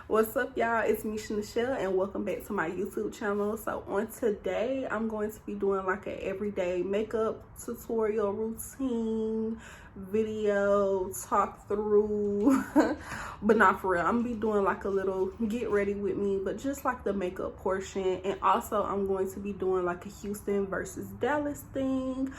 What's up, y'all? It's Misha Michelle, and welcome back to my YouTube channel. So on today, I'm going to be doing like an everyday makeup tutorial routine video talk through but not for real. I'm gonna be doing like a little get ready with me, but just like the makeup portion. And also I'm going to be doing like a Houston versus Dallas thing,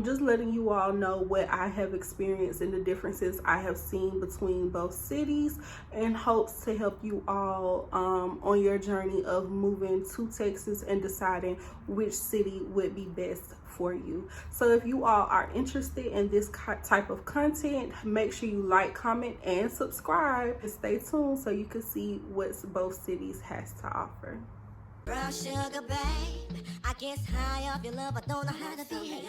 just letting you all know what I have experienced and the differences I have seen between both cities, and hopes to help you all on your journey of moving to Texas and deciding which city would be best for you. So if you all are interested in this type of content, make sure you like, comment, and subscribe, and stay tuned so you can see what both cities has to offer. Brown sugar, babe, I guess high off your love, I don't know how to behave.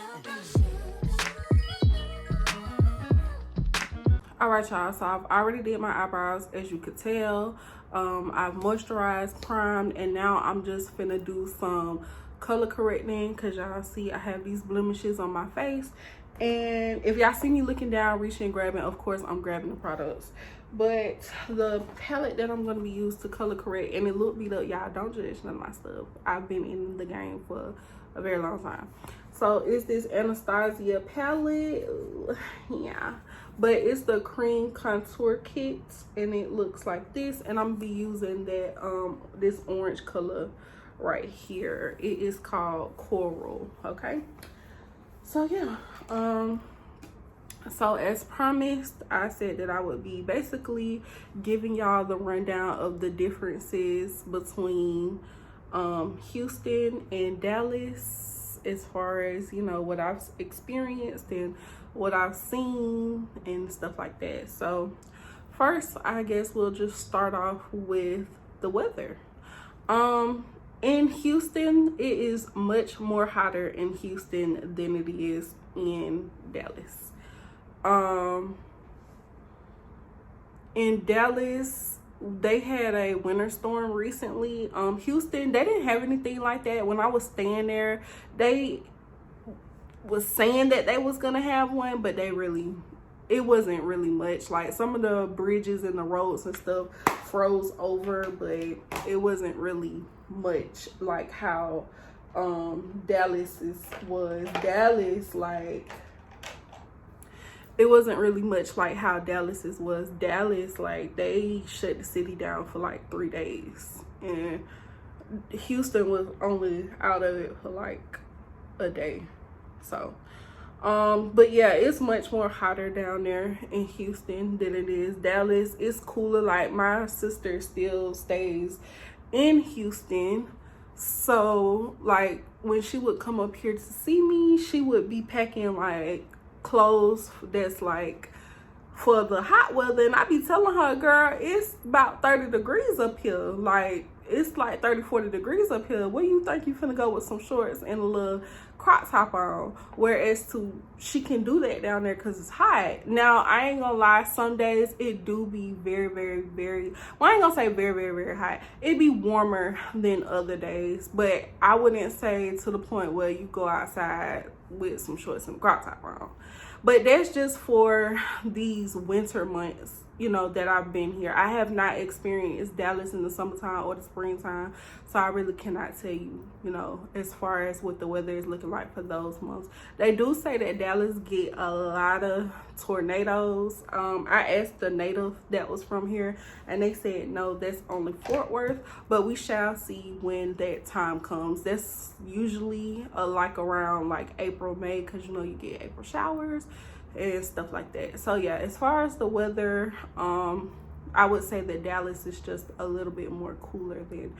All right, y'all, so I've already did my eyebrows, as you could tell. I've moisturized, primed, and now I'm just finna do some color correcting, because y'all see I have these blemishes on my face. And if y'all see me looking down, reaching, grabbing, of course I'm grabbing the products. But the palette that I'm going to be used to color correct, and it look beat up, y'all, don't judge none of my stuff. I've been in the game for a very long time. So it's this Anastasia palette, yeah, but it's the cream contour kit, and it looks like this. And I'm gonna be using that this orange color right here. It is called Coral. Okay, so yeah, so as promised, I said that I would be basically giving y'all the rundown of the differences between Houston and Dallas, as far as, you know, what I've experienced and what I've seen and stuff like that. So first, I guess we'll just start off with the weather. In Houston, it is much more hotter in Houston than it is in Dallas. In Dallas, they had a winter storm recently. Houston, they didn't have anything like that. When I was staying there, they was saying that they was gonna have one, but it wasn't really much. Like, some of the bridges and the roads and stuff froze over, but it wasn't really much like how Dallas was. Dallas, like, it wasn't really much like how Dallas's was. Dallas, like, they shut the city down for like 3 days, and Houston was only out of it for like a day. So but yeah, it's much more hotter down there in Houston than it is Dallas. It's cooler. Like, my sister still stays in Houston, so like when she would come up here to see me, she would be packing like clothes that's like for the hot weather, and I be telling her, girl, it's about 30 degrees up here. Like, it's like 30-40 degrees up here. Where you think you finna go with some shorts and a little crop top on? Whereas she can do that down there because it's hot. Now, I ain't gonna lie, some days it do be very, well, I ain't gonna say very hot. It be warmer than other days, but I wouldn't say to the point where you go outside with some shorts and crop top on. But that's just for these winter months, you know, that I've been here. I have not experienced Dallas in the summertime or the springtime, so I really cannot tell you, you know, as far as what the weather is looking like for those months. They do say that Dallas get a lot of tornadoes. I asked the native that was from here, and they said no, that's only Fort Worth, but we shall see when that time comes. That's usually like around like April, May, because, you know, you get April showers and stuff like that. So yeah, as far as the weather, I would say that Dallas is just a little bit more cooler than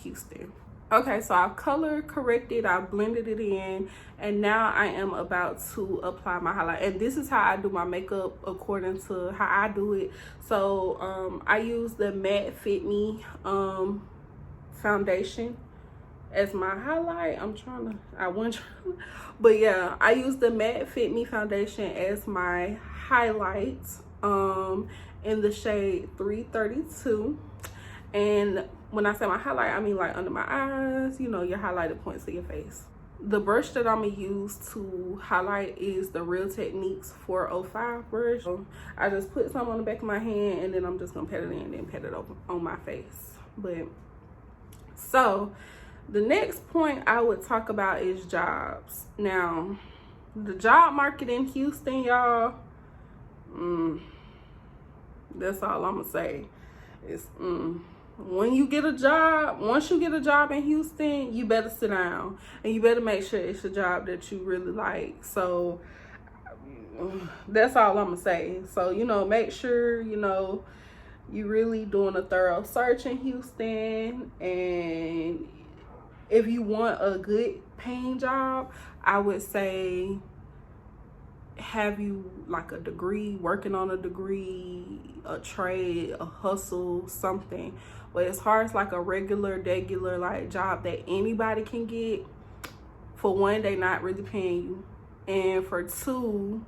Houston. Okay, so I've color corrected, I've blended it in, and now I am about to apply my highlight. And this is how I do my makeup according to how I do it. So I use the Matte Fit Me foundation as my highlight. But yeah, I use the Matte Fit Me foundation as my highlight in the shade 332. And when I say my highlight, I mean like under my eyes, you know, your highlighted points of your face. The brush that I'm gonna use to highlight is the Real Techniques 405 brush. So I just put some on the back of my hand, and then I'm just gonna pat it in and then pat it over on my face. But so the next point I would talk about is jobs. Now, the job market in Houston, y'all, that's all I'm gonna say. It's when you get a job, once you get a job in Houston, you better sit down and you better make sure it's a job that you really like. So that's all I'm gonna say. So, you know, make sure, you know, you really doing a thorough search in Houston. And if you want a good paying job, I would say have you like a degree, working on a degree, a trade, a hustle, something. But as far as like a regular like job that anybody can get, for one, they not really paying you, and for two,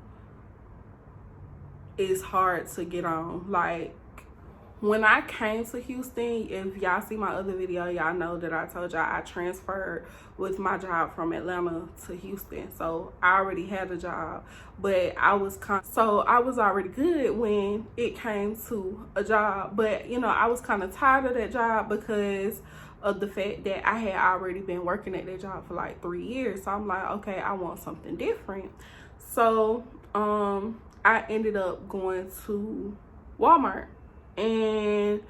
it's hard to get on. Like, when I came to Houston, if y'all see my other video, y'all know that I told y'all I transferred with my job from Atlanta to Houston. So I already had a job, but I was already good when it came to a job. But, you know, I was kind of tired of that job because of the fact that I had already been working at that job for like 3 years. So I'm like, okay, I want something different. So I ended up going to Walmart. And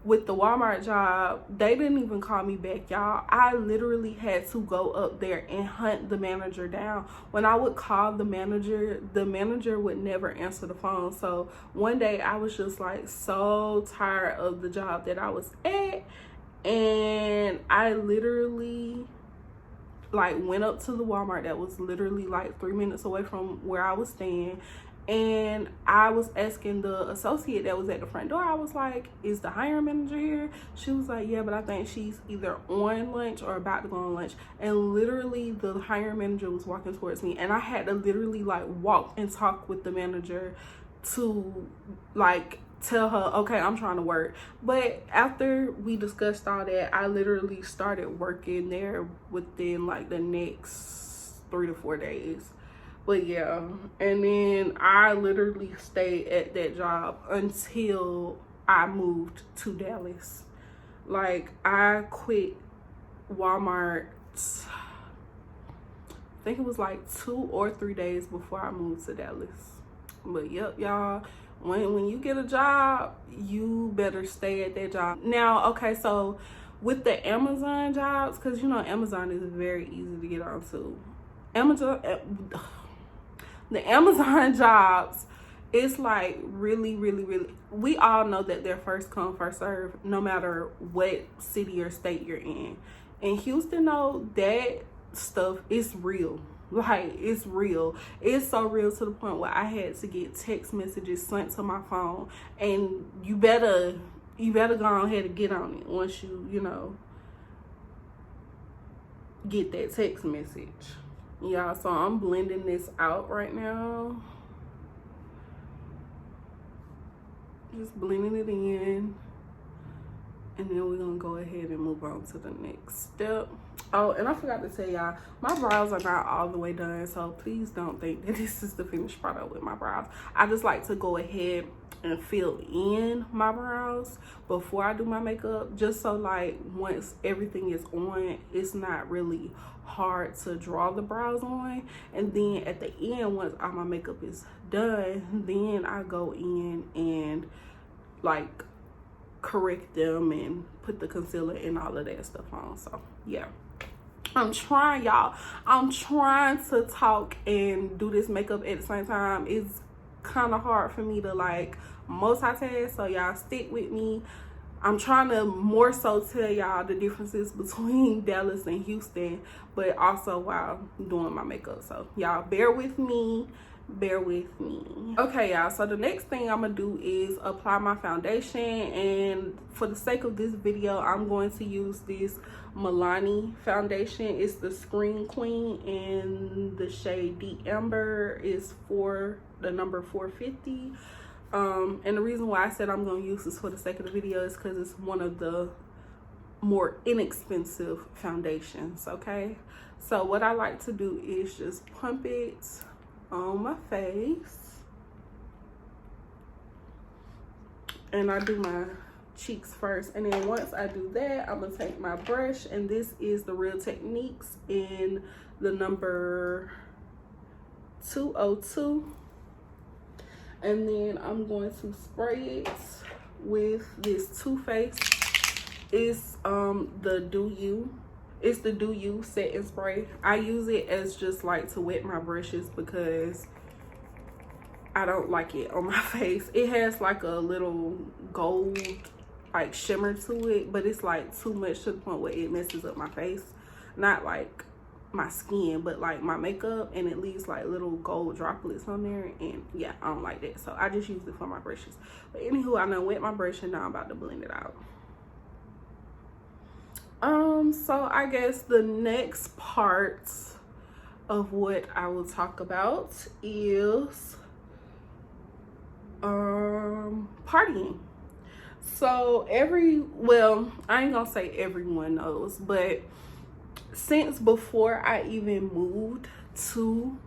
with the Walmart job, they didn't even call me back, y'all. I literally had to go up there and hunt the manager down. When I would call the manager would never answer the phone. So one day I was just like so tired of the job that I was at, and I literally like went up to the Walmart that was literally like 3 minutes away from where I was staying. And I was asking the associate that was at the front door, I was like, is the hiring manager here? She was like, yeah, but I think she's either on lunch or about to go on lunch. And literally the hiring manager was walking towards me, and I had to literally like walk and talk with the manager to like tell her, okay, I'm trying to work. But after we discussed all that, I literally started working there within like the next 3 to 4 days. But yeah, and then I literally stayed at that job until I moved to Dallas. Like, I quit Walmart, I think it was like 2 or 3 days before I moved to Dallas. But yep, y'all, when you get a job, you better stay at that job. Now, okay, so with the Amazon jobs, because you know Amazon is very easy to get onto. The Amazon jobs, it's like really, we all know that they're first come, first serve, no matter what city or state you're in. In Houston, though, that stuff is real. Like, it's real. It's so real to the point where I had to get text messages sent to my phone, and you better go ahead and get on it once you know, get that text message. Yeah, so I'm blending this out right now. Just blending it in. And then we're going to go ahead and move on to the next step. Oh, and I forgot to tell y'all, my brows are not all the way done. So please don't think that this is the finished product with my brows. I just like to go ahead and fill in my brows before I do my makeup. Just so like once everything is on, it's not really hard to draw the brows on. And then at the end, once all my makeup is done, then I go in and like correct them and put the concealer and all of that stuff on. So yeah, I'm trying, y'all. I'm trying to talk and do this makeup at the same time. It's kind of hard for me to like multitask, so y'all stick with me. I'm trying to more so tell y'all the differences between Dallas and Houston, but also while doing my makeup. So y'all bear with me. Okay, y'all, so the next thing I'm gonna do is apply my foundation, and for the sake of this video, I'm going to use this Milani foundation. It's the Screen Queen, and the shade Deep Amber is for the number 450. And the reason why I said I'm gonna use this for the sake of the video is because it's one of the more inexpensive foundations, okay? So what I like to do is just pump it on my face. And I do my cheeks first. And then once I do that, I'm gonna take my brush, and this is the Real Techniques in the number 202. And then I'm going to spray it with this Too Faced. It's the Do You. It's the Do You Set and Spray. I use it as just like to wet my brushes because I don't like it on my face. It has like a little gold like shimmer to it, but it's like too much to the point where it messes up my face. Not like my skin, but like my makeup, and it leaves like little gold droplets on there, and yeah, I don't like that. So I just use it for my brushes. But anywho, I done wet my brush and now I'm about to blend it out. So I guess the next part of what I will talk about is partying. So well, I ain't gonna say everyone knows, but since before I even moved to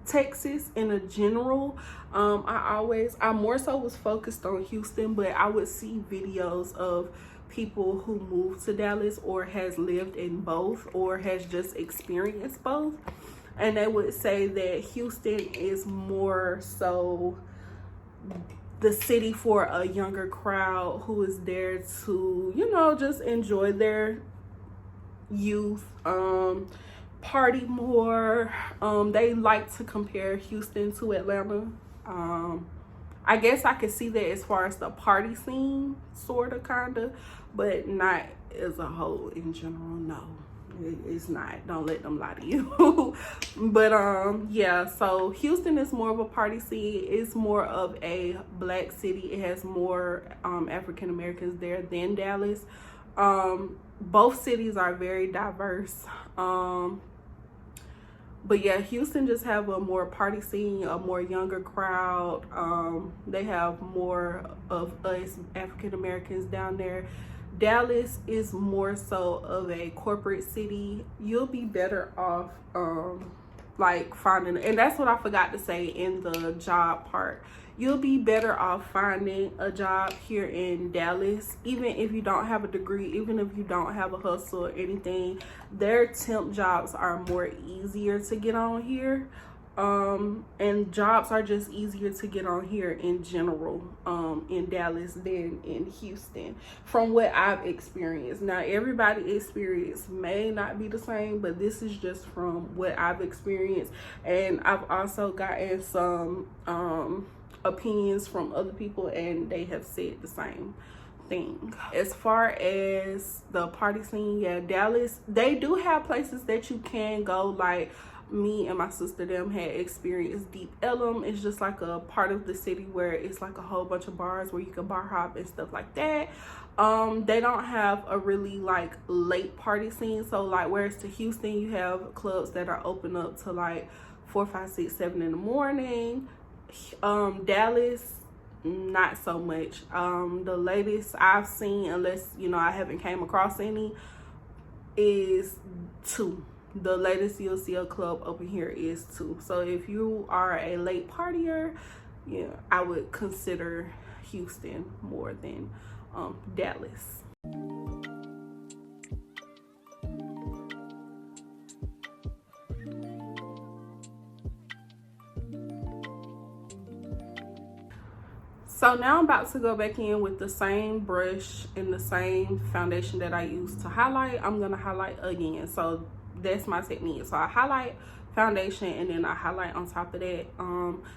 Texas in a general, I more so was focused on Houston, but I would see videos of people who moved to Dallas or has lived in both or has just experienced both, and they would say that Houston is more so the city for a younger crowd who is there to, you know, just enjoy their youth, party more. They like to compare Houston to Atlanta. I guess I could see that as far as the party scene, sort of, kind of, but not as a whole in general. No, it's not. Don't let them lie to you. But yeah, so Houston is more of a party scene. It's more of a black city. It has more African Americans there than Dallas. Both cities are very diverse. But yeah, Houston just have a more party scene, a more younger crowd. They have more of us African Americans down there. Dallas is more so of a corporate city. You'll be better off like finding, and that's what I forgot to say in the job part. You'll be better off finding a job here in Dallas, even if you don't have a degree, even if you don't have a hustle or anything. Their temp jobs are more easier to get on here. And jobs are just easier to get on here in general, in Dallas than in Houston, from what I've experienced. Now, everybody's experience may not be the same, but this is just from what I've experienced. And I've also gotten some opinions from other people, and they have said the same thing. As far as the party scene, yeah, Dallas, they do have places that you can go. Like me and my sister them had experienced Deep Ellum. It's just like a part of the city where it's like a whole bunch of bars where you can bar hop and stuff like that. They don't have a really like late party scene. So like, whereas to Houston, you have clubs that are open up to like 4, 5, 6, 7 in the morning. Dallas, not so much. The latest I've seen, unless you know I haven't came across any, is 2. The latest you'll see a club open here is 2. So if you are a late partier, yeah, I would consider Houston more than Dallas. So now I'm about to go back in with the same brush and the same foundation that I used to highlight. I'm gonna highlight again. So that's my technique. So I highlight, foundation, and then I highlight on top of that.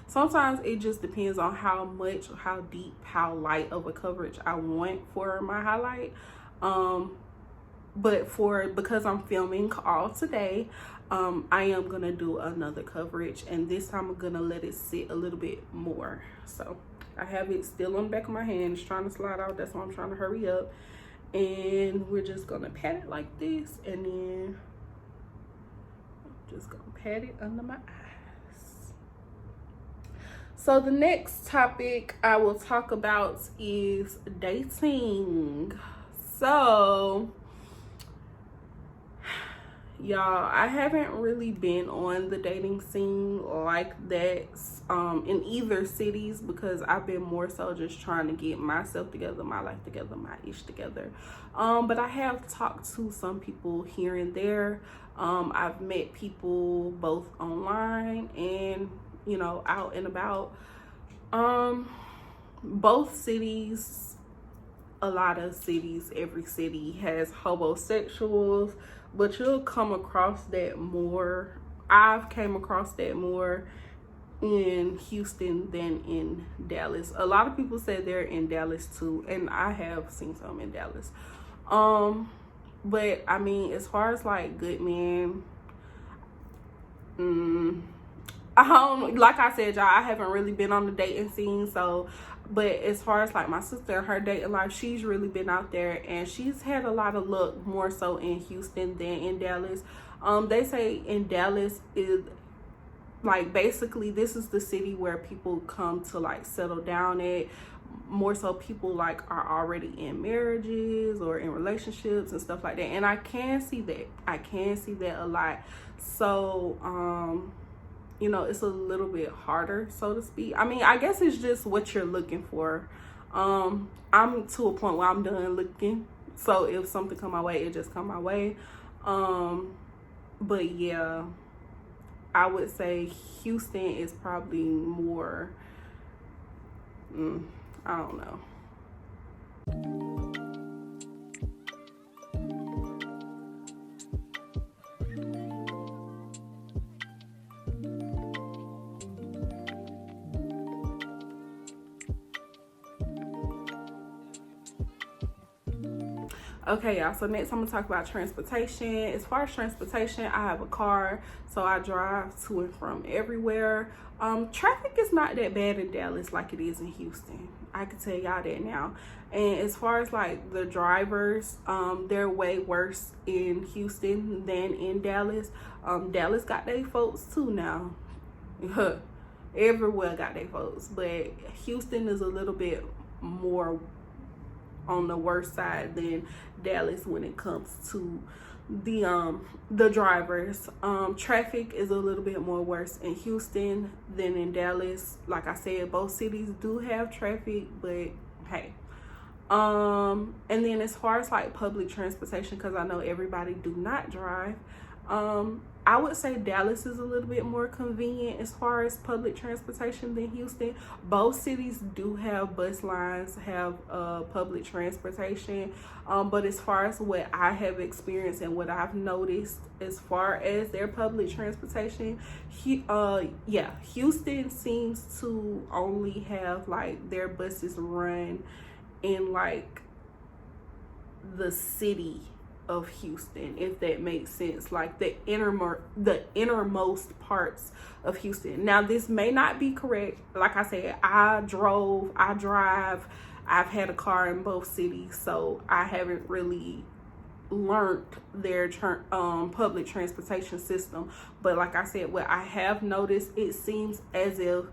Sometimes it just depends on how much, how deep, how light of a coverage I want for my highlight. But because I'm filming all today, I am gonna do another coverage, and this time I'm gonna let it sit a little bit more. So I have it still on the back of my hand. It's trying to slide out. That's why I'm trying to hurry up. And we're just gonna pat it like this, and then I'm just gonna pat it under my eyes. So the next topic I will talk about is dating. So y'all, I haven't really been on the dating scene like that in either cities, because I've been more so just trying to get myself together, my life together, my ish together. But I have talked to some people here and there. I've met people both online and, you know, out and about. Both cities, a lot of cities, every city has homosexuals, but you'll come across that more. I've came across that more in Houston than in Dallas. A lot of people say they're in Dallas too, and I have seen some in Dallas. But I mean, as far as like good men, like I said, y'all, I haven't really been on the dating scene, so. But as far as like my sister and her dating life, she's really been out there, and she's had a lot of luck more so in Houston than in Dallas. They say in Dallas is like basically this is the city where people come to like settle down at. More so people like are already in marriages or in relationships and stuff like that, and I can see that a lot. So you know, it's a little bit harder, so to speak. I mean, I guess it's just what you're looking for. I'm to a point where I'm done looking, so if something come my way, it just come my way. But yeah, I would say Houston is probably more, I don't know. Okay, y'all, so next I'm gonna talk about transportation. As far as transportation, I have a car, so I drive to and from everywhere. Traffic is not that bad in Dallas like it is in Houston. I can tell y'all that now. And as far as like the drivers, they're way worse in Houston than in Dallas. Dallas got their folks too now. Everywhere got their folks, but Houston is a little bit more on the worst side than Dallas when it comes to the drivers. Traffic is a little bit more worse in Houston than in Dallas. Like I said, both cities do have traffic, but hey. And then as far as like public transportation, because I know everybody do not drive, I would say Dallas is a little bit more convenient as far as public transportation than Houston. Both cities do have bus lines, have public transportation. But as far as what I have experienced and what I've noticed as far as their public transportation, Houston seems to only have like their buses run in like the city of Houston, if that makes sense, like the innermost parts of Houston. Now this may not be correct. Like I said, I drive, I've had a car in both cities, so I haven't really learned their public transportation system. But like I said, what I have noticed, it seems as if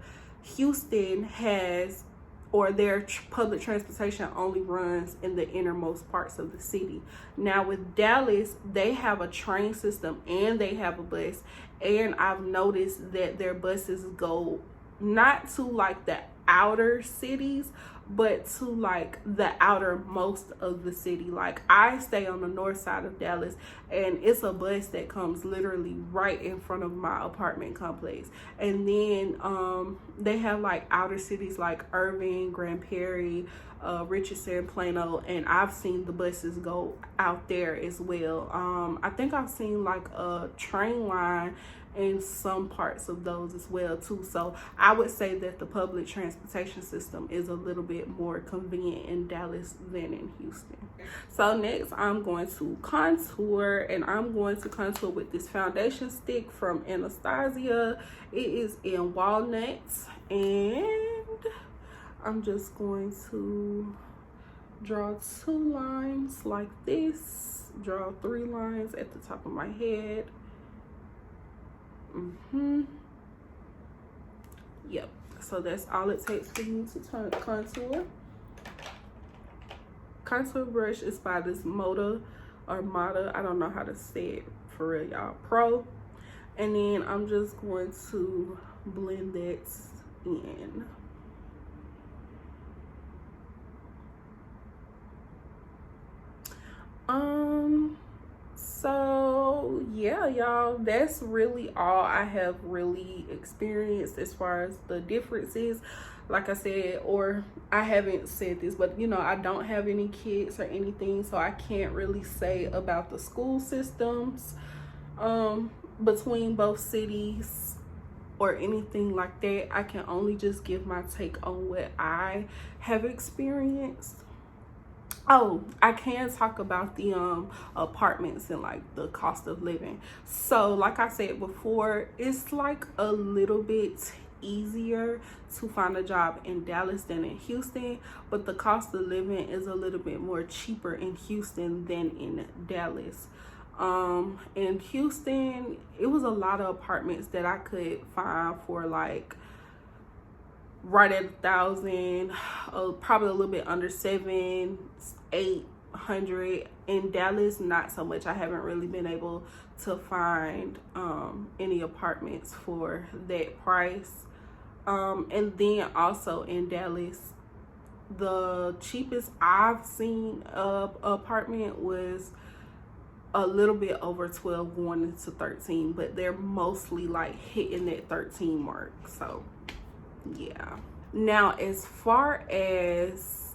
Houston has, or their public transportation only runs in the innermost parts of the city. Now with Dallas, they have a train system and they have a bus, and I've noticed that their buses go not to like the outer cities, but to like the outermost of the city. Like I stay on the north side of Dallas, and it's a bus that comes literally right in front of my apartment complex. And then they have like outer cities like Irving, Grand Prairie, Richardson, Plano, and I've seen the buses go out there as well. I think I've seen like a train line in some parts of those as well too. So I would say that the public transportation system is a little bit more convenient in Dallas than in Houston. So next I'm going to contour, and I'm going to contour with this foundation stick from Anastasia. It is in walnuts, and I'm just going to draw 2 lines like this, draw 3 lines at the top of my head. Yep, so that's all it takes for you to contour. Contour brush is by this Moda Armada. I don't know how to say it for real, y'all. Pro. And then I'm just going to blend that in. So yeah, y'all, that's really all I have really experienced as far as the differences. Like I said, or I haven't said this, but you know, I don't have any kids or anything, so I can't really say about the school systems between both cities or anything like that. I can only just give my take on what I have experienced. Oh, I can talk about the apartments and like the cost of living. So like I said before, it's like a little bit easier to find a job in Dallas than in Houston, but the cost of living is a little bit more cheaper in Houston than in Dallas. In Houston, it was a lot of apartments that I could find for like right at 1,000, probably a little bit under 700-800. In Dallas, not so much. I haven't really been able to find any apartments for that price. And then also in Dallas, the cheapest I've seen apartment was a little bit over 12 going into 13, but they're mostly like hitting that 13 mark. So yeah. Now as far as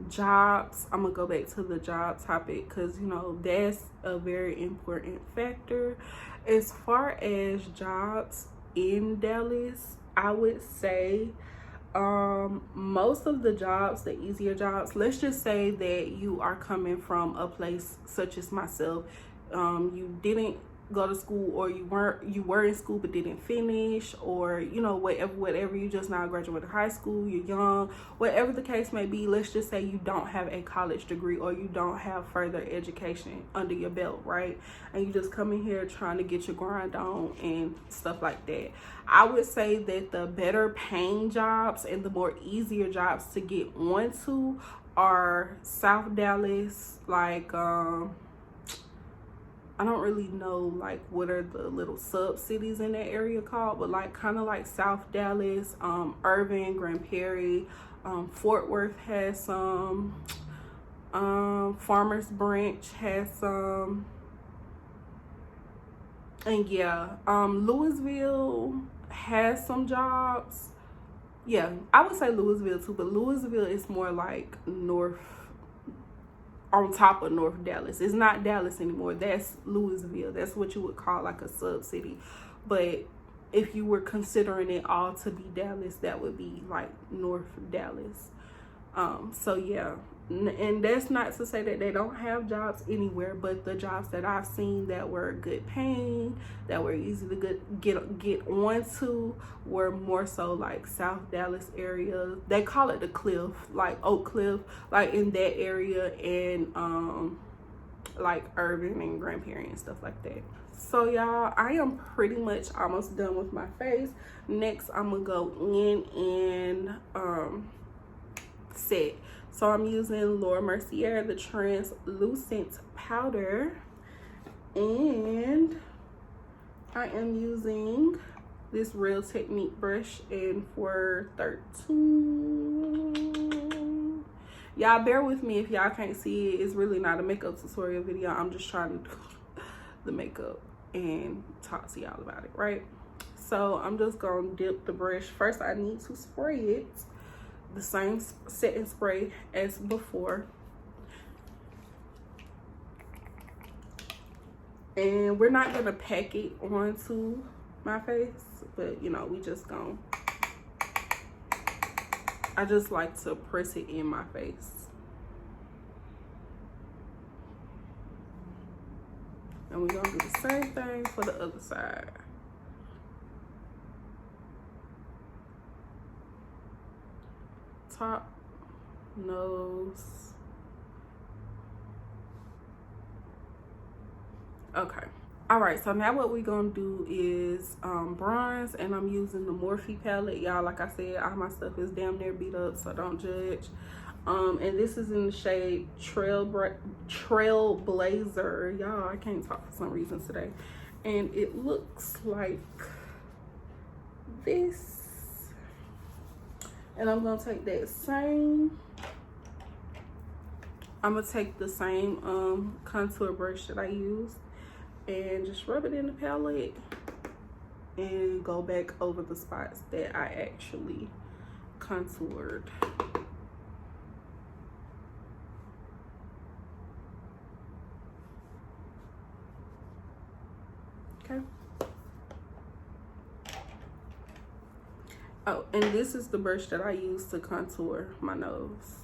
jobs, I'm gonna go back to the job topic because you know that's a very important factor. As far as jobs in Dallas, I would say most of the jobs, the easier jobs, let's just say that you are coming from a place such as myself, you didn't go to school, or you were in school but didn't finish, or you know, whatever, you just now graduated high school, you're young, whatever the case may be. Let's just say you don't have a college degree or you don't have further education under your belt, right? And you just come in here trying to get your grind on and stuff like that. I would say that the better paying jobs and the more easier jobs to get onto are South Dallas, like I don't really know like what are the little sub cities in that area called, but like kind of like South Dallas, Irving, Grand Prairie, Fort Worth has some, Farmers Branch has some, and yeah, Louisville has some jobs. Yeah, I would say Louisville too, but Louisville is more like north, on top of North Dallas. It's not Dallas anymore. That's Louisville. That's what you would call like a sub city. But if you were considering it all to be Dallas, that would be like North Dallas. So yeah, and that's not to say that they don't have jobs anywhere, but the jobs that I've seen that were good paying, that were easy to get onto, were more so like South Dallas area. They call it the Cliff, like Oak Cliff, like in that area, and like Irving and Grand Prairie and stuff like that. So y'all, I am pretty much almost done with my face. Next, I'm gonna go in and set. So I'm using Laura Mercier, the translucent powder, and I am using this Real Technique brush in 413. Y'all bear with me if y'all can't see it. It's really not a makeup tutorial video. I'm just trying to do the makeup and talk to y'all about it, right? So I'm just gonna dip the brush. First, I need to spray it the same setting spray as before, and we're not gonna pack it onto my face, but you know, we just gonna, I just like to press it in my face. And we're gonna do the same thing for the other side. Top, nose. Okay. All right, so now what we're gonna do is bronze, and I'm using the Morphe palette. Y'all, like I said, all my stuff is damn near beat up, so don't judge. And this is in the shade Trailblazer. Y'all, I can't talk for some reason today. And it looks like this. And I'm gonna take that same, I'm gonna take the same contour brush that I used and just rub it in the palette and go back over the spots that I actually contoured. Okay. Oh, and this is the brush that I use to contour my nose.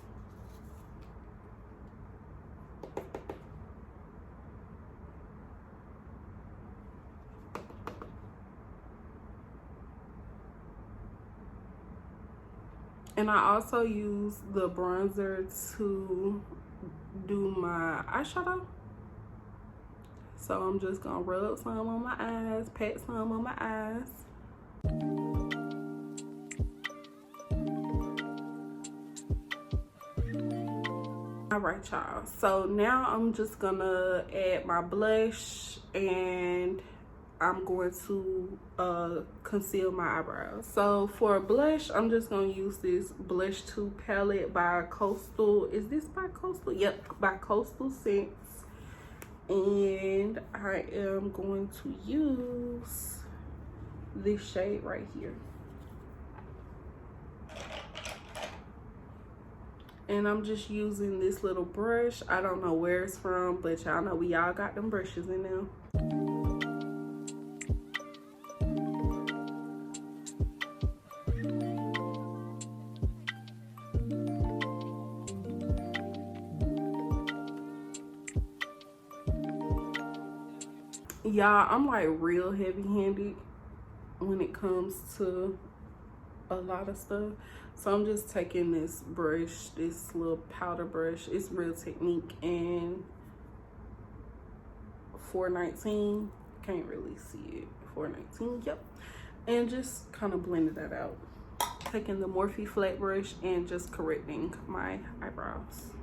And I also use the bronzer to do my eyeshadow. So I'm just gonna rub some on my eyes, pat some on my eyes. All right, y'all. So now I'm just gonna add my blush and I'm going to conceal my eyebrows. So for blush, I'm just gonna use this Blush 2 palette by Coastal. Is this by Coastal? Yep, by Coastal Scents. And I am going to use this shade right here. And I'm just using this little brush. I don't know where it's from, but y'all know we all got them brushes in there. Y'all, I'm like real heavy-handed when it comes to a lot of stuff. So I'm just taking this brush, this little powder brush. It's Real Technique and 419. Can't really see it. 419, yep. And just kind of blending that out. Taking the Morphe flat brush and just correcting my eyebrows.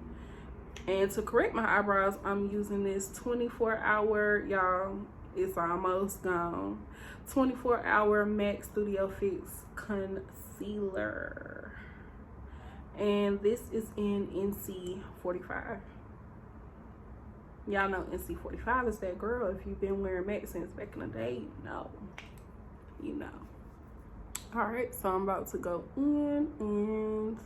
And to correct my eyebrows, I'm using this 24-hour, y'all, it's almost gone, 24-hour MAC Studio Fix concealer. And this is in NC 45. Y'all know NC 45 is that girl. If you've been wearing MAC since back in the day, you know. You know. All right, so I'm about to go in and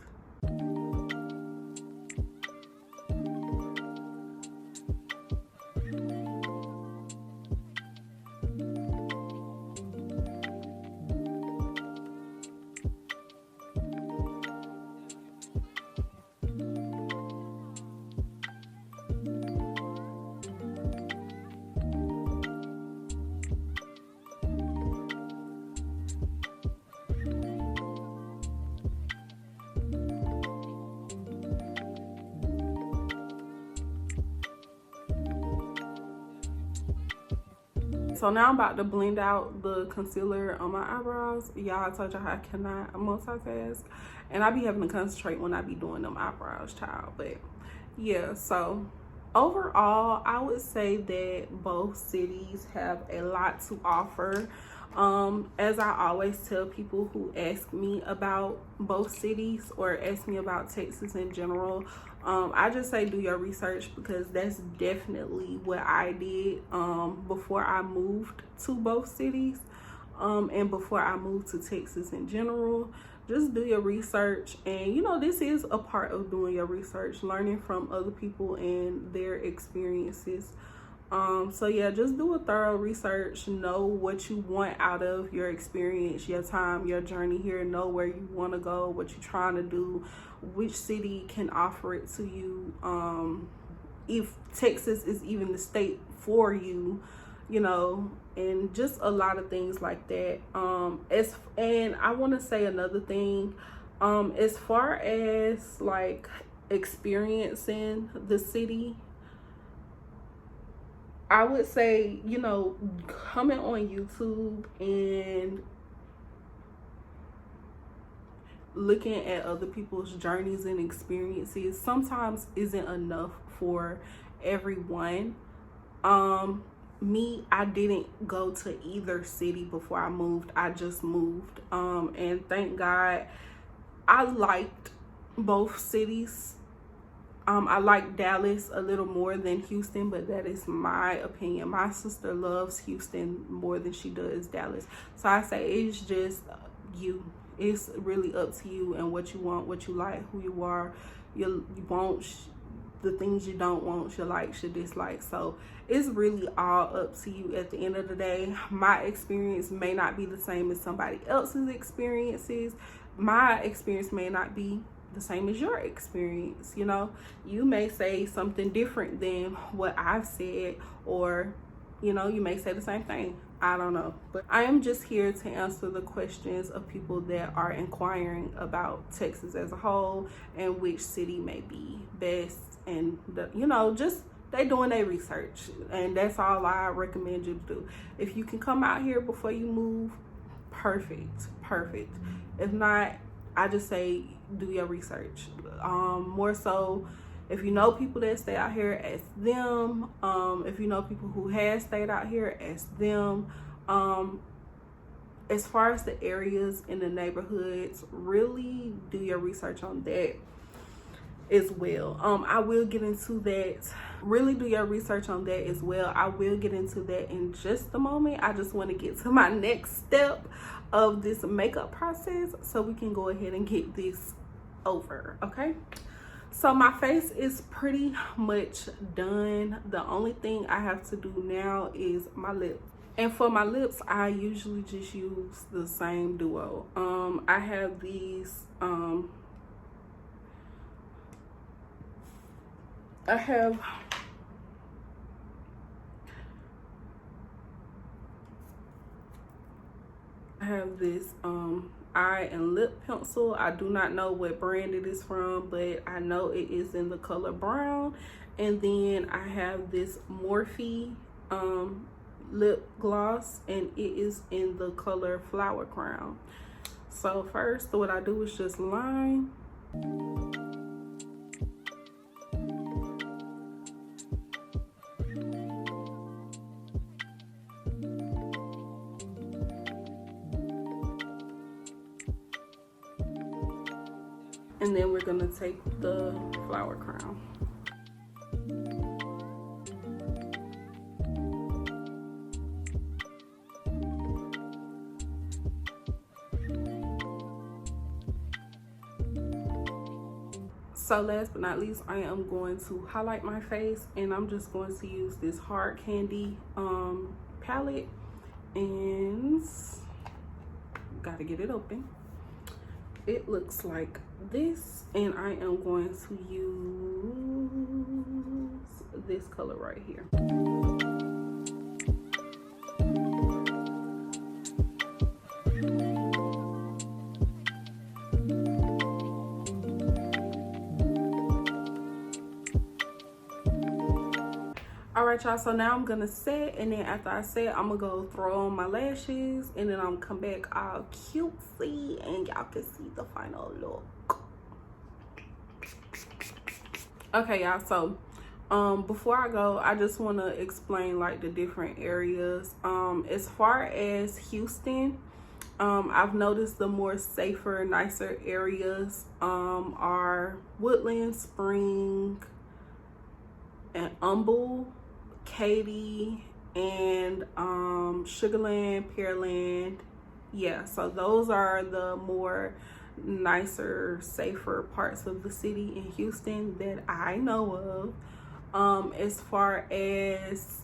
so now I'm about to blend out the concealer on my eyebrows. Y'all, I told y'all I cannot multitask. And I be having to concentrate when I be doing them eyebrows, child. But yeah, so overall, I would say that both cities have a lot to offer. As I always tell people who ask me about both cities or ask me about Texas in general, I just say do your research, because that's definitely what I did before I moved to both cities, and before I moved to Texas in general. Just do your research, and you know, this is a part of doing your research, learning from other people and their experiences. So yeah, just do a thorough research, know what you want out of your experience, your time, your journey here, know where you want to go, what you're trying to do, which city can offer it to you, if Texas is even the state for you, you know, and just a lot of things like that. And I want to say another thing, as far as like experiencing the city, I would say, you know, comment on YouTube and looking at other people's journeys and experiences sometimes isn't enough for everyone. Me, I didn't go to either city before I moved. I just moved. And thank God I liked both cities. I like Dallas a little more than Houston, but that is my opinion. My sister loves Houston more than she does Dallas. So I say it's just you. It's really up to you and what you want, what you like, who you are. You want the things you don't want, your likes, your dislikes. So it's really all up to you at the end of the day. My experience may not be the same as somebody else's experiences. My experience may not be the same as your experience. You know, you may say something different than what I've said, or you know, you may say the same thing. I don't know, but I am just here to answer the questions of people that are inquiring about Texas as a whole and which city may be best, and you know, just they doing their research, and that's all I recommend you to do. If you can come out here before you move, perfect. If not, I just say do your research. More so, if you know people that stay out here, ask them. If you know people who have stayed out here, ask them. As far as the areas in the neighborhoods, really do your research on that as well. I will get into that. Really do your research on that as well. I will get into that in just a moment. I just want to get to my next step of this makeup process so we can go ahead and get this over, okay? So my face is pretty much done. The only thing I have to do now is my lips. And for my lips, I usually just use the same duo. I have these, I have this eye and lip pencil. I do not know what brand it is from, but I know it is in the color brown. And then I have this Morphe lip gloss, and it is in the color Flower Crown. So first, what I do is just line. And then we're gonna take the Flower Crown. So last but not least, I am going to highlight my face, and I'm just going to use this Hard Candy palette, and gotta get it open. It looks like this, and I am going to use this color right here. All right, y'all, so now I'm gonna set, and then after I set, I'm gonna go throw on my lashes, and then I'm gonna come back all cutesy, and y'all can see the final look. Okay, y'all, so before I go, I just want to explain like the different areas. As far as Houston, I've noticed the more safer, nicer areas are Woodland, Spring, and Humble, Katy, and Sugarland, Pearland. Yeah, so those are the more nicer, safer parts of the city in Houston that I know of. As far as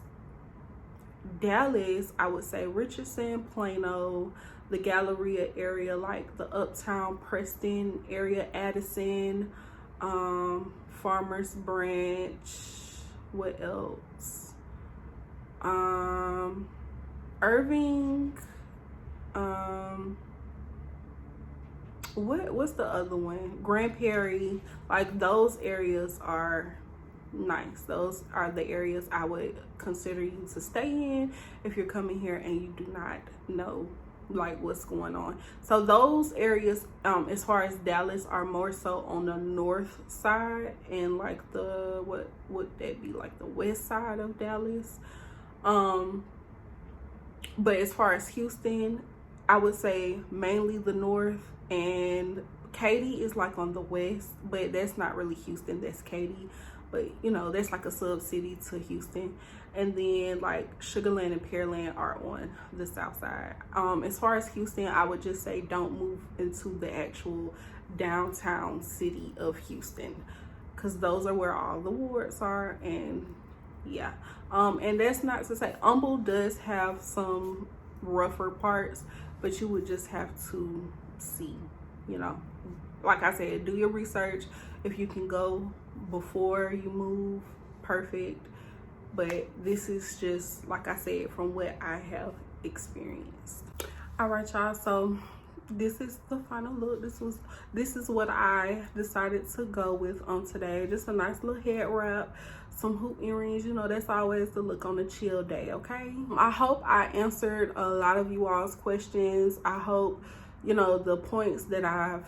Dallas, I would say Richardson, Plano, the Galleria area, like the Uptown Preston area, Addison, Farmers Branch, what else? Irving, what's the other one? Grand Prairie. Like, those areas are nice. Those are the areas I would consider you to stay in if you're coming here and you do not know like what's going on. So those areas, as far as Dallas, are more so on the north side, and like the, what would that be, like the west side of Dallas. But as far as Houston, I would say mainly the north, and Katy is like on the west, but that's not really Houston, that's Katy. But you know, that's like a sub city to Houston. And then like Sugarland and Pearland are on the south side. As far as Houston, I would just say don't move into the actual downtown city of Houston, because those are where all the wards are. And yeah, and that's not to say Humble does have some rougher parts, but you would just have to see, you know, like I said, do your research. If you can go before you move, perfect. But this is just, like I said, from what I have experienced. All right, y'all, so this is the final look. This is what I decided to go with on today. Just a nice little head wrap, some hoop earrings. You know, that's always the look on a chill day, okay? I hope I answered a lot of you all's questions. I hope, you know, the points that I've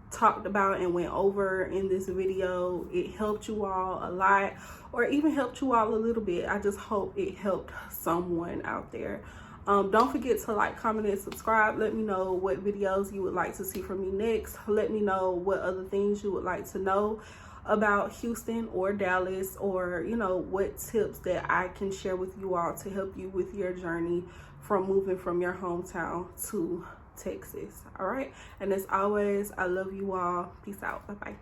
talked about and went over in this video, it helped you all a lot, or even helped you all a little bit. I just hope it helped someone out there. Don't forget to like, comment, and subscribe. Let me know what videos you would like to see from me next. Let me know what other things you would like to know about Houston or Dallas, or you know, what tips that I can share with you all to help you with your journey from moving from your hometown to Texas. All right, and as always, I love you all. Peace out. Bye bye.